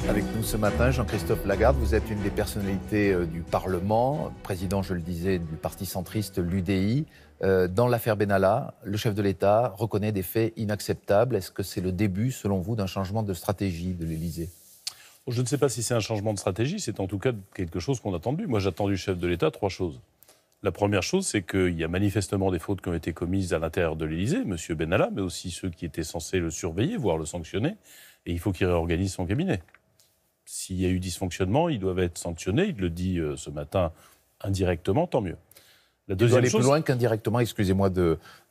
Avec nous ce matin, Jean-Christophe Lagarde, vous êtes une des personnalités du Parlement, président, je le disais, du parti centriste, l'UDI. Dans l'affaire Benalla, le chef de l'État reconnaît des faits inacceptables. Est-ce que c'est le début, selon vous, d'un changement de stratégie de l'Élysée ? Je ne sais pas si c'est un changement de stratégie, c'est en tout cas quelque chose qu'on a attendu. Moi, j'attends du chef de l'État 3 choses. La première chose, c'est qu'il y a manifestement des fautes qui ont été commises à l'intérieur de l'Élysée, M. Benalla, mais aussi ceux qui étaient censés le surveiller, voire le sanctionner, et il faut qu'il réorganise son cabinet. S'il y a eu dysfonctionnement, ils doivent être sanctionnés, il le dit ce matin indirectement, tant mieux. Il doit aller plus loin qu'indirectement, excusez-moi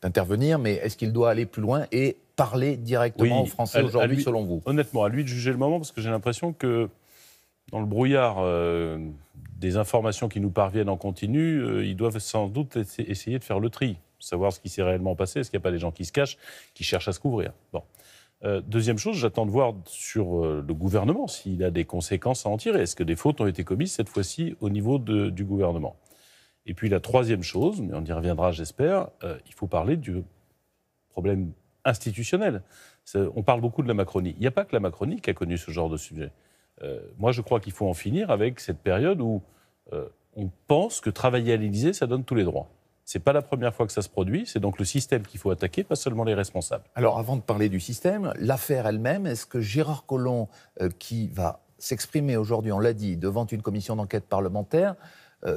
d'intervenir, mais est-ce qu'il doit aller plus loin et parler directement aux Français aujourd'hui, selon vous ? Honnêtement, à lui de juger le moment, parce que j'ai l'impression que dans le brouillard des informations qui nous parviennent en continu, ils doivent sans doute essayer de faire le tri, savoir ce qui s'est réellement passé, est-ce qu'il n'y a pas des gens qui se cachent, qui cherchent à se couvrir. Bon. Deuxième chose, j'attends de voir sur le gouvernement s'il a des conséquences à en tirer. Est-ce que des fautes ont été commises cette fois-ci au niveau du gouvernement ? Et puis la troisième chose, mais on y reviendra j'espère, il faut parler du problème institutionnel. On parle beaucoup de la Macronie. Il n'y a pas que la Macronie qui a connu ce genre de sujet. Moi, je crois qu'il faut en finir avec cette période où on pense que travailler à l'Élysée, ça donne tous les droits. Ce n'est pas la première fois que ça se produit, c'est donc le système qu'il faut attaquer, pas seulement les responsables. Alors, avant de parler du système, l'affaire elle-même, est-ce que Gérard Collomb, qui va s'exprimer aujourd'hui, on l'a dit, devant une commission d'enquête parlementaire,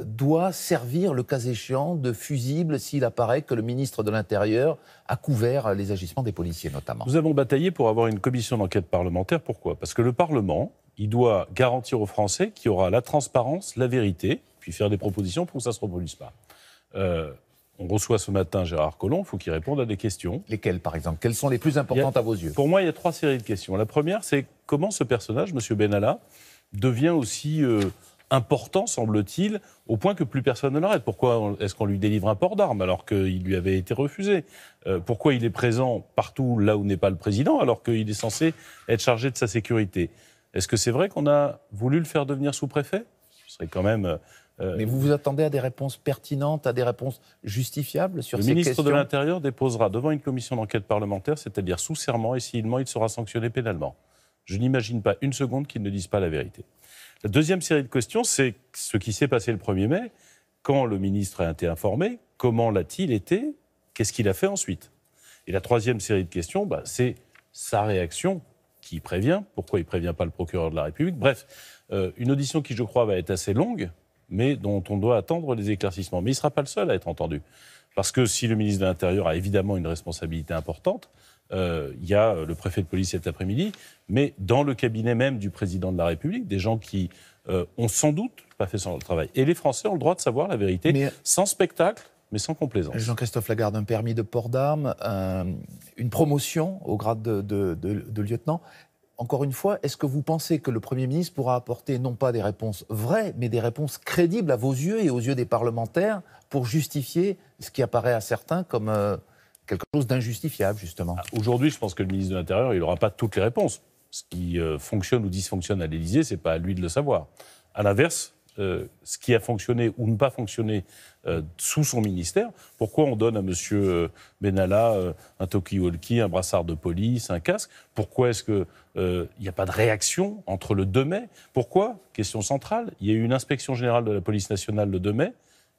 doit servir, le cas échéant, de fusible s'il apparaît que le ministre de l'Intérieur a couvert les agissements des policiers, notamment ? Nous avons bataillé pour avoir une commission d'enquête parlementaire. Pourquoi ? Parce que le Parlement, il doit garantir aux Français qu'il y aura la transparence, la vérité, puis faire des propositions pour que ça ne se reproduise pas. On reçoit ce matin Gérard Collomb, il faut qu'il réponde à des questions. Lesquelles, par exemple ? Quelles sont les plus importantes à vos yeux ? Pour moi, il y a 3 séries de questions. La première, c'est comment ce personnage, M. Benalla, devient aussi important, semble-t-il, au point que plus personne ne l'arrête. Pourquoi est-ce qu'on lui délivre un port d'armes alors qu'il lui avait été refusé ? Pourquoi il est présent partout là où n'est pas le président alors qu'il est censé être chargé de sa sécurité ? Est-ce que c'est vrai qu'on a voulu le faire devenir sous-préfet ? Ce serait quand même... Mais vous vous attendez à des réponses pertinentes, à des réponses justifiables sur ces questions ? Le ministre de l'Intérieur déposera devant une commission d'enquête parlementaire, c'est-à-dire sous serment, et s'il ment, il sera sanctionné pénalement. Je n'imagine pas une seconde qu'il ne dise pas la vérité. La deuxième série de questions, c'est ce qui s'est passé le 1er mai, quand le ministre a été informé, comment l'a-t-il été, qu'est-ce qu'il a fait ensuite ? Et la troisième série de questions, c'est sa réaction, qui prévient, pourquoi il ne prévient pas le procureur de la République. Bref, une audition qui, je crois, va être assez longue, mais dont on doit attendre les éclaircissements. Mais il ne sera pas le seul à être entendu. Parce que si le ministre de l'Intérieur a évidemment une responsabilité importante, il y a le préfet de police cet après-midi, mais dans le cabinet même du président de la République, des gens qui ont sans doute pas fait son travail. Et les Français ont le droit de savoir la vérité, sans spectacle, mais sans complaisance. Jean-Christophe Lagarde, un permis de port d'armes, une promotion au grade de lieutenant. Encore une fois, est-ce que vous pensez que le Premier ministre pourra apporter non pas des réponses vraies, mais des réponses crédibles à vos yeux et aux yeux des parlementaires pour justifier ce qui apparaît à certains comme quelque chose d'injustifiable, justement ? Aujourd'hui, je pense que le ministre de l'Intérieur, il n'aura pas toutes les réponses. Ce qui fonctionne ou dysfonctionne à l'Élysée, ce n'est pas à lui de le savoir. À l'inverse, ce qui a fonctionné ou ne pas fonctionné sous son ministère, pourquoi on donne à M. Benalla un talkie-walkie, un brassard de police, un casque ? Pourquoi est-ce qu'il n'y a pas de réaction entre le 2 mai ? Pourquoi ? Question centrale, il y a eu une inspection générale de la police nationale le 2 mai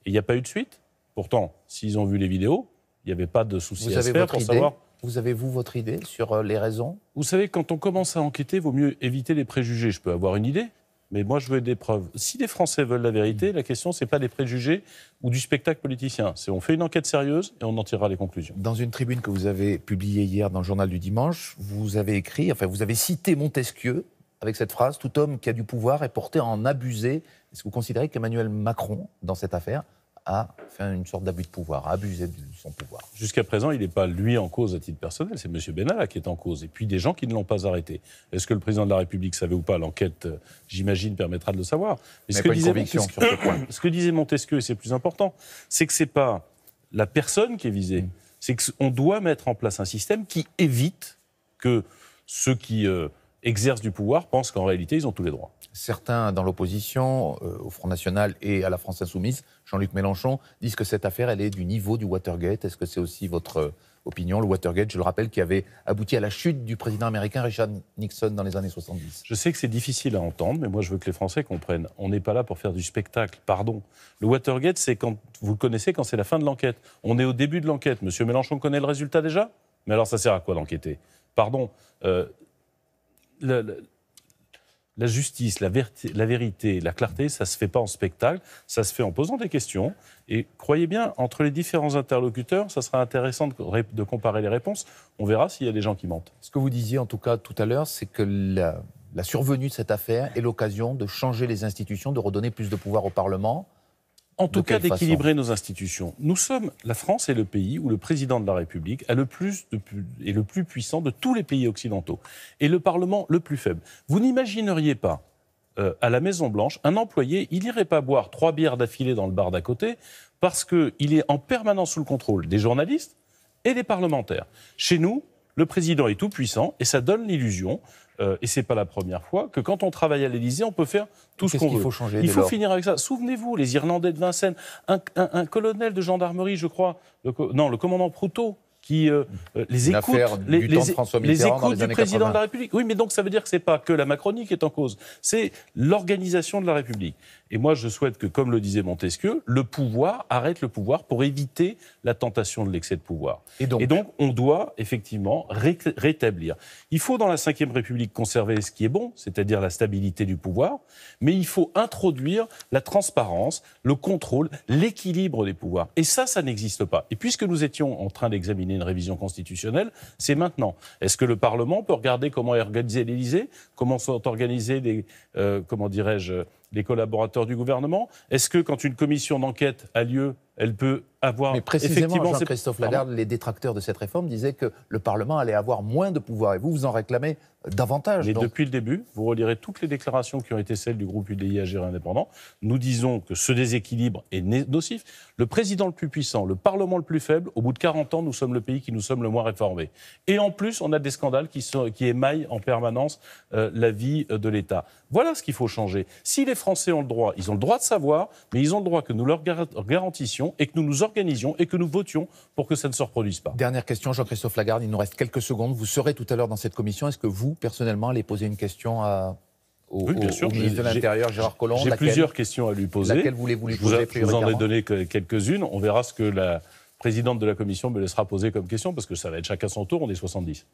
et il n'y a pas eu de suite. Pourtant, s'ils ont vu les vidéos, il n'y avait pas de souci à se faire pour savoir... Vous avez, votre idée sur les raisons ? Vous savez, quand on commence à enquêter, il vaut mieux éviter les préjugés. Je peux avoir une idée, mais moi, je veux des preuves. Si les Français veulent la vérité, la question, ce n'est pas des préjugés ou du spectacle politicien. C'est on fait une enquête sérieuse et on en tirera les conclusions. Dans une tribune que vous avez publiée hier dans le Journal du Dimanche, vous avez vous avez cité Montesquieu avec cette phrase « Tout homme qui a du pouvoir est porté à en abuser ». Est-ce que vous considérez qu'Emmanuel Macron, dans cette affaire, a fait une sorte d'abus de pouvoir, a abusé de son pouvoir? Jusqu'à présent, il n'est pas lui en cause à titre personnel, c'est M. Benalla qui est en cause. Et puis des gens qui ne l'ont pas arrêté. Est-ce que le président de la République savait ou pas? L'enquête, j'imagine, permettra de le savoir. Mais ce que disait Montesquieu, et c'est plus important, c'est que ce n'est pas la personne qui est visée. C'est qu'on doit mettre en place un système qui évite que ceux qui exercent du pouvoir pensent qu'en réalité, ils ont tous les droits. Certains dans l'opposition, au Front National et à la France Insoumise, Jean-Luc Mélenchon, disent que cette affaire, elle est du niveau du Watergate. Est-ce que c'est aussi votre opinion, le Watergate, je le rappelle, qui avait abouti à la chute du président américain Richard Nixon dans les années 70. Je sais que c'est difficile à entendre, mais moi je veux que les Français comprennent. On n'est pas là pour faire du spectacle, pardon. Le Watergate, c'est quand, vous le connaissez, quand c'est la fin de l'enquête. On est au début de l'enquête. Monsieur Mélenchon connaît le résultat déjà? Mais alors ça sert à quoi d'enquêter? Pardon. La justice, la vérité, la clarté, ça ne se fait pas en spectacle, ça se fait en posant des questions. Et croyez bien, entre les différents interlocuteurs, ça sera intéressant de comparer les réponses. On verra s'il y a des gens qui mentent. Ce que vous disiez en tout cas tout à l'heure, c'est que la survenue de cette affaire est l'occasion de changer les institutions, de redonner plus de pouvoir au Parlement. En tout cas, d'équilibrer nos institutions. Nous sommes, la France est le pays où le président de la République est le plus puissant de tous les pays occidentaux. Et le Parlement le plus faible. Vous n'imagineriez pas, à la Maison-Blanche, un employé, il n'irait pas boire 3 bières d'affilée dans le bar d'à côté parce qu'il est en permanence sous le contrôle des journalistes et des parlementaires. Chez nous, le président est tout puissant et ça donne l'illusion, et ce n'est pas la première fois, que quand on travaille à l'Élysée, on peut faire tout ce qu'on veut. Qu'est-ce qu'il faut changer? Il faut finir avec ça. Souvenez-vous, les Irlandais de Vincennes, un colonel de gendarmerie, je crois, le commandant Proutot, qui les écoute, les écoute du président de la République. Oui, mais donc ça veut dire que ce n'est pas que la Macronie qui est en cause, c'est l'organisation de la République. Et moi, je souhaite que, comme le disait Montesquieu, le pouvoir arrête le pouvoir pour éviter la tentation de l'excès de pouvoir. Et donc on doit effectivement rétablir. Il faut, dans la Ve République, conserver ce qui est bon, c'est-à-dire la stabilité du pouvoir, mais il faut introduire la transparence, le contrôle, l'équilibre des pouvoirs. Et ça n'existe pas. Et puisque nous étions en train d'examiner une révision constitutionnelle, c'est maintenant. Est-ce que le Parlement peut regarder comment est organisé l'Élysée, comment sont organisés les collaborateurs du gouvernement? Est-ce que quand une commission d'enquête a lieu, elle peut avoir... Mais précisément, Jean-Christophe Lagarde, les détracteurs de cette réforme disaient que le Parlement allait avoir moins de pouvoir. Et vous en réclamez davantage. Mais depuis le début, vous relirez toutes les déclarations qui ont été celles du groupe UDI Agir Indépendant. Nous disons que ce déséquilibre est nocif. Le président le plus puissant, le Parlement le plus faible, au bout de 40 ans, nous sommes le pays qui nous sommes le moins réformés. Et en plus, on a des scandales qui émaillent en permanence la vie de l'État. Voilà ce qu'il faut changer. Si les Français ont le droit, ils ont le droit de savoir, mais ils ont le droit que nous leur garantissions et que nous nous organisions et que nous votions pour que ça ne se reproduise pas. Dernière question, Jean-Christophe Lagarde, il nous reste quelques secondes. Vous serez tout à l'heure dans cette commission. Est-ce que vous, personnellement, allez poser une question au ministre de l'Intérieur, Gérard Collomb? J'ai plusieurs questions à lui poser. Laquelle voulez-vous lui poser prioritairement? Je vous en ai donné quelques-unes. On verra ce que la présidente de la commission me laissera poser comme question, parce que ça va être chacun son tour, on est 70.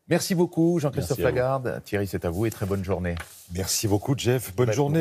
Merci beaucoup, Jean-Christophe Lagarde. Thierry, c'est à vous et très bonne journée. Merci beaucoup, Jeff. Bonne journée.